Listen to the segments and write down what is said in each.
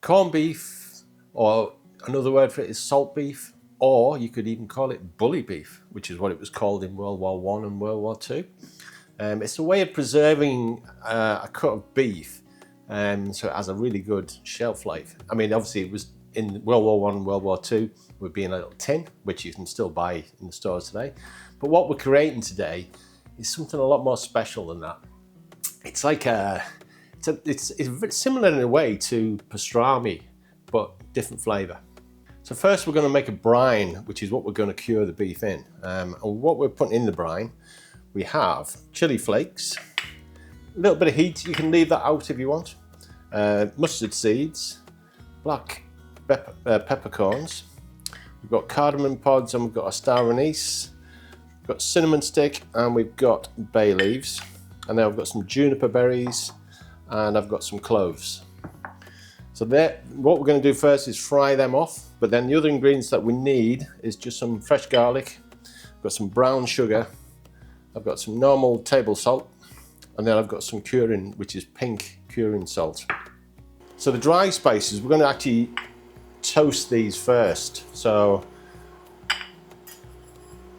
Corned beef, or another word for it is salt beef, or you could even call it bully beef, which is what it was called in World War One and World War Two. It's a way of preserving a cut of beef, so it has a really good shelf life. I mean, obviously it was in World War One and World War Two would be in a little tin, which you can still buy in the stores today. But what we're creating today is something a lot more special than that. It's like it's similar in a way to pastrami, but different flavour. So first we're going to make a brine, which is what we're going to cure the beef in. And what we're putting in the brine, we have chili flakes, a little bit of heat, you can leave that out if you want, mustard seeds, black peppercorns, we've got cardamom pods, and we've got a star anise, we've got cinnamon stick, and we've got bay leaves, and then I've got some juniper berries, and I've got some cloves. So what we're going to do first is fry them off, but then the other ingredients that we need is just some fresh garlic, I've got some brown sugar, I've got some normal table salt, and then I've got some curing, which is pink curing salt. So the dry spices, we're going to actually toast these first. So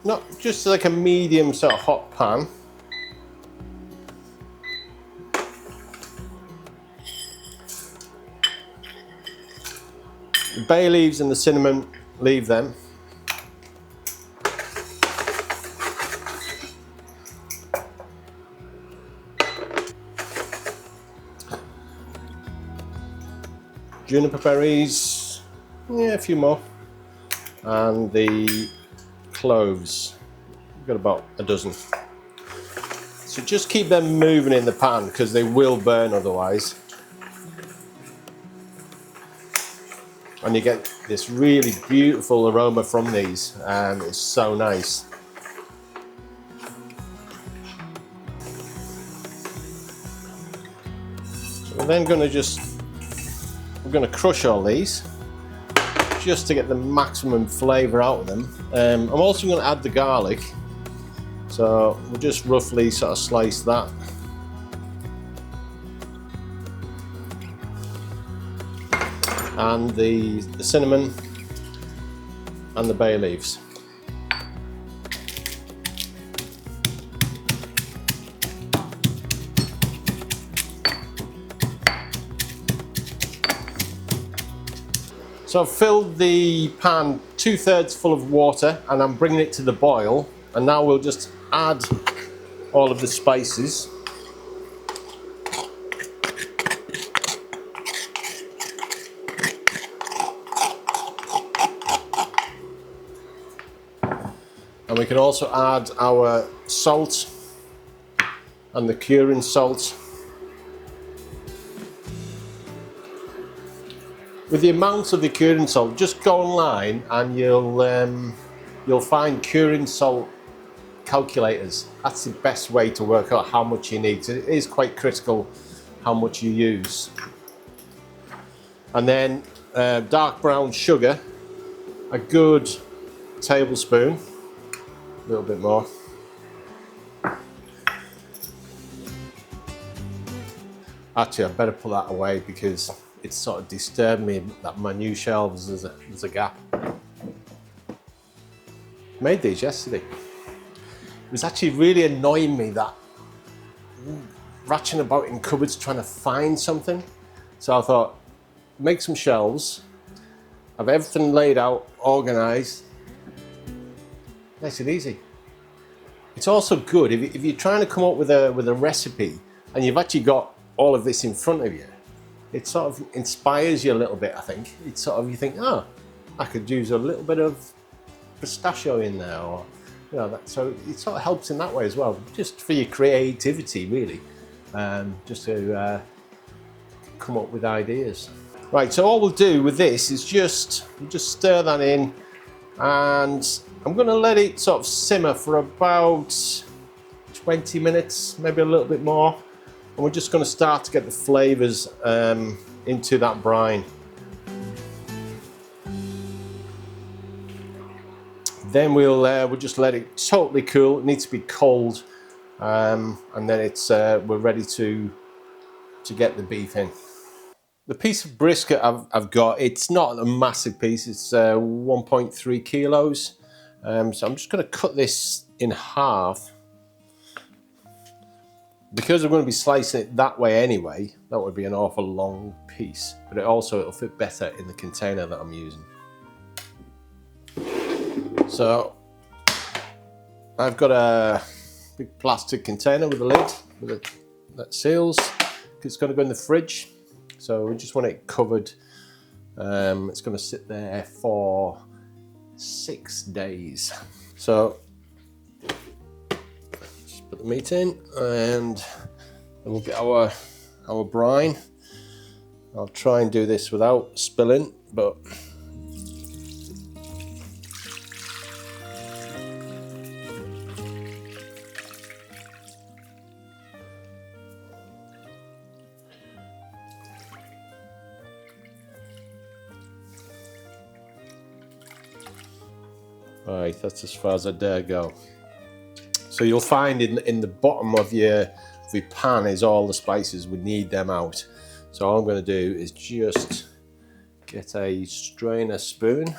not just like a medium sort of hot pan. The bay leaves and the cinnamon, leave them. Juniper berries, yeah, a few more, and the cloves, we've got about a dozen. So just keep them moving in the pan because they will burn otherwise. And you get this really beautiful aroma from these, and it's so nice. So we're then going to we're going to crush all these just to get the maximum flavour out of them. I'm also going to add the garlic, so we'll just roughly sort of slice that. And the cinnamon and the bay leaves. So I've filled the pan 2/3 full of water, and I'm bringing it to the boil, and now we'll just add all of the spices. And we can also add our salt and the curing salt. With the amount of the curing salt, just go online and you'll find curing salt calculators. That's the best way to work out how much you need. So it is quite critical how much you use. And then dark brown sugar, a good tablespoon, a little bit more. Actually, I better put that away because it's sort of disturbed me that my new shelves there's a gap. Made these yesterday. It was actually really annoying me that ratching about in cupboards trying to find something. So I thought, make some shelves, have everything laid out, organised, nice and easy. It's also good if you're trying to come up with a recipe and you've actually got all of this in front of you. It sort of inspires you a little bit, I think. It's sort of, you think, oh, I could use a little bit of pistachio in there, or so it sort of helps in that way as well, just for your creativity, really, just to come up with ideas. Right, so all we'll do with this is just stir that in, and I'm going to let it sort of simmer for about 20 minutes, maybe a little bit more. And we're just going to start to get the flavours into that brine. Then we'll just let it totally cool. It needs to be cold, and then we're ready to to get the beef in. The piece of brisket I've got, it's not a massive piece, it's 1.3 kilos. So I'm just going to cut this in half. Because I'm going to be slicing it that way anyway, that would be an awful long piece. But it'll fit better in the container that I'm using. So I've got a big plastic container with a lid that seals. It's going to go in the fridge. So we just want it covered. It's going to sit there for 6 days. So just put the meat in, and then we'll get our brine. I'll try and do this without spilling, but right, that's as far as I dare go. So you'll find in the bottom of your pan is all the spices. We need them out. So all I'm going to do is just get a strainer spoon.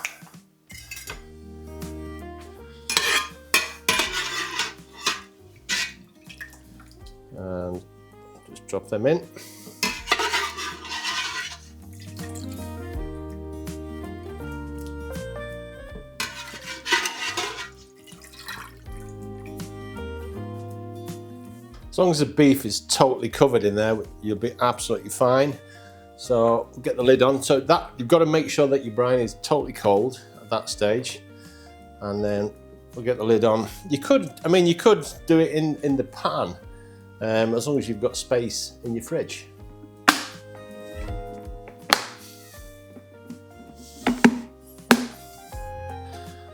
And just drop them in. As long as the beef is totally covered in there, you'll be absolutely fine. So we'll get the lid on. So that you've got to make sure that your brine is totally cold at that stage, and then we'll get the lid on. You could do it in the pan, as long as you've got space in your fridge.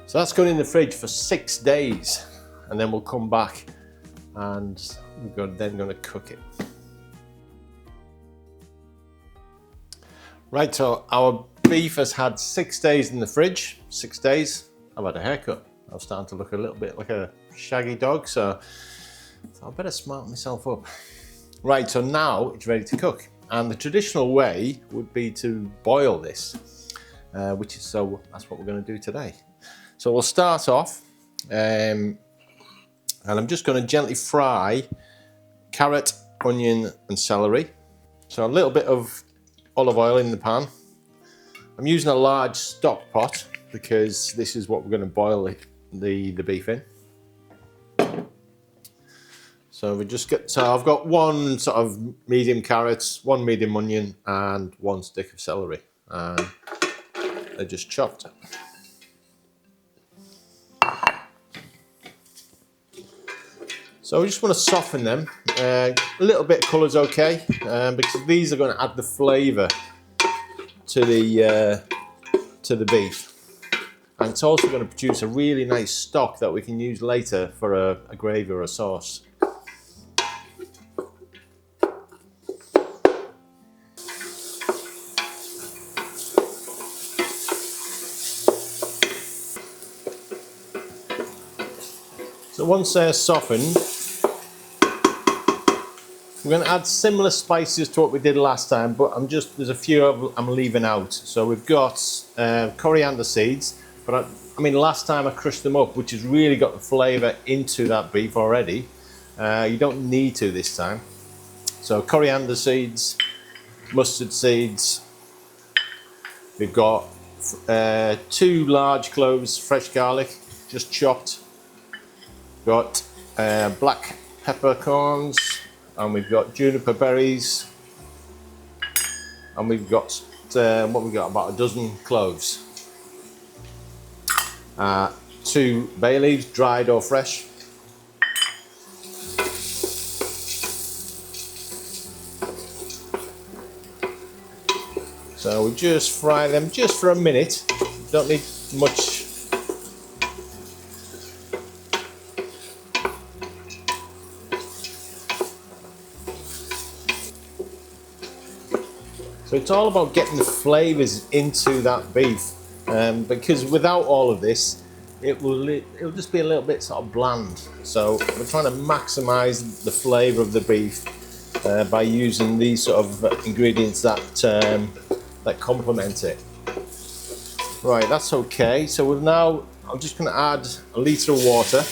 So that's going in the fridge for 6 days, and then we'll come back and we're then going to cook it. Right, so our beef has had 6 days in the fridge. 6 days. I've had a haircut. I'm starting to look a little bit like a shaggy dog, so I better smarten myself up. Right, so now it's ready to cook. And the traditional way would be to boil this, that's what we're going to do today. So we'll start off, and I'm just going to gently fry carrot, onion and celery. So a little bit of olive oil in the pan. I'm using a large stock pot because this is what we're going to boil the beef in. So I've got one sort of medium carrot, one medium onion and one stick of celery, and they're just chopped. So we just want to soften them. A little bit of colour is okay, because these are going to add the flavour to the beef, and it's also going to produce a really nice stock that we can use later for a gravy or a sauce. So once they're softened, we're going to add similar spices to what we did last time, but there's a few I'm leaving out. So we've got coriander seeds, but last time I crushed them up, which has really got the flavour into that beef already. You don't need to this time. So coriander seeds, mustard seeds. We've got 2 large cloves fresh garlic, just chopped. We've got black peppercorns. And we've got juniper berries, and we've got about a dozen cloves, 2 bay leaves, dried or fresh, so we just fry them just for a minute. Don't need much. So it's all about getting the flavours into that beef, because without all of this, it'll just be a little bit sort of bland. So we're trying to maximise the flavour of the beef by using these sort of ingredients that that complement it. Right, that's okay. So we've now, I'm just going to add a litre of water.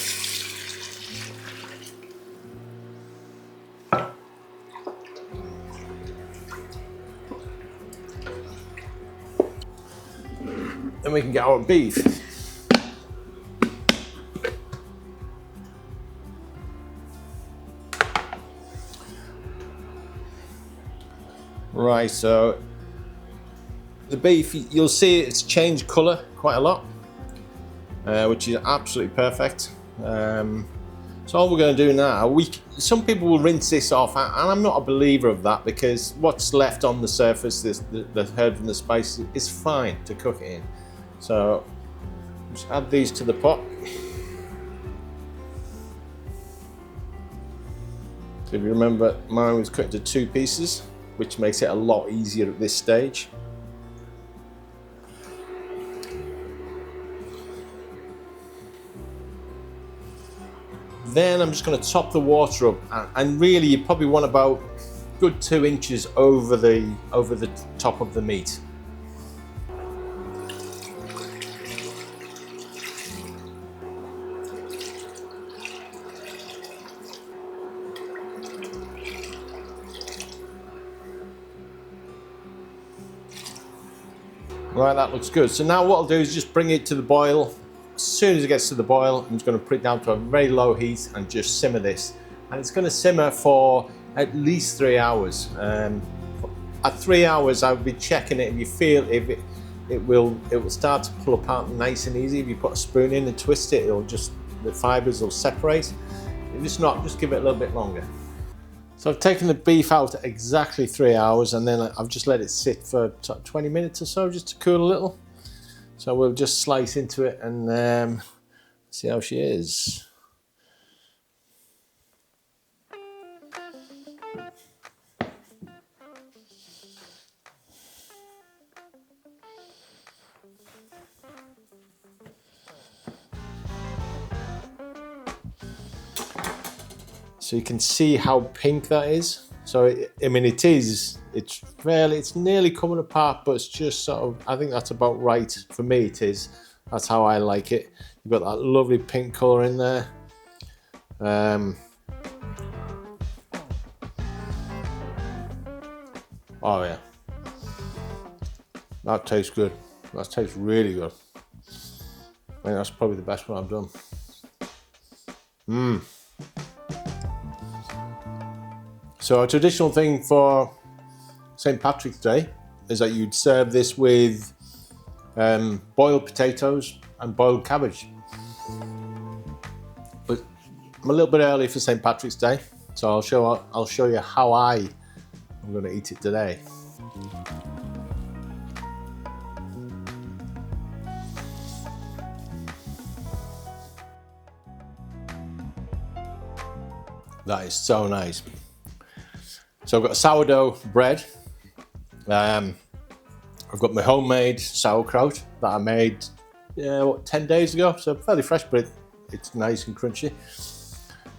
Then we can get our beef. Right, so the beef, you'll see it's changed colour quite a lot, which is absolutely perfect. So all we're going to do now, some people will rinse this off, and I'm not a believer of that, because what's left on the surface, the herb and the spice, is fine to cook it in. So just add these to the pot. So if you remember, mine was cut into 2 pieces, which makes it a lot easier at this stage. Then I'm just going to top the water up, and really you probably want about a good 2 inches over the top of the meat. Right, that looks good. So now what I'll do is just bring it to the boil. As soon as it gets to the boil, I'm just going to put it down to a very low heat and just simmer this. And it's going to simmer for at least 3 hours. At 3 hours, I'll be checking it. If you feel it will start to pull apart nice and easy. If you put a spoon in and twist it, the fibres will separate. If it's not, just give it a little bit longer. So I've taken the beef out exactly 3 hours, and then I've just let it sit for 20 minutes or so just to cool a little. So we'll just slice into it and see how she is. So you can see how pink that is. So I mean, it's nearly coming apart, but it's just sort of, I think that's about right for me. It is. That's how I like it. You've got that lovely pink colour in there. Oh yeah, that tastes good. That tastes really good. I think that's probably the best one I've done. So a traditional thing for St. Patrick's Day is that you'd serve this with boiled potatoes and boiled cabbage. But I'm a little bit early for St. Patrick's Day, so I'll show you how I'm going to eat it today. That is so nice. So I've got a sourdough bread. I've got my homemade sauerkraut that I made 10 days ago, so fairly fresh, but it's nice and crunchy.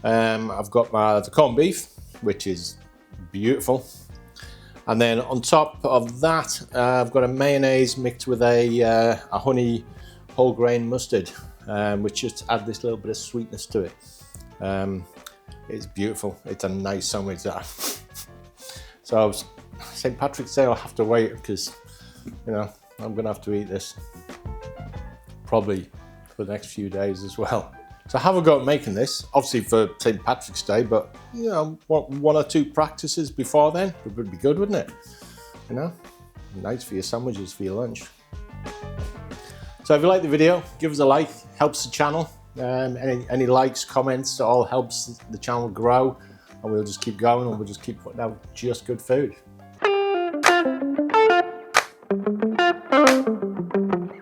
I've got the corned beef, which is beautiful. And then on top of that, I've got a mayonnaise mixed with a honey whole grain mustard, which just add this little bit of sweetness to it. It's beautiful. It's a nice sandwich, that. So St. Patrick's Day, I'll have to wait, because I'm gonna have to eat this probably for the next few days as well. So have a go at making this, obviously for St. Patrick's Day, but one or 2 practices before then would be good, wouldn't it? Nice for your sandwiches, for your lunch. So if you like the video, give us a like, helps the channel. Any likes, comments, it all helps the channel grow, and we'll just keep going, and we'll just keep putting out just good food.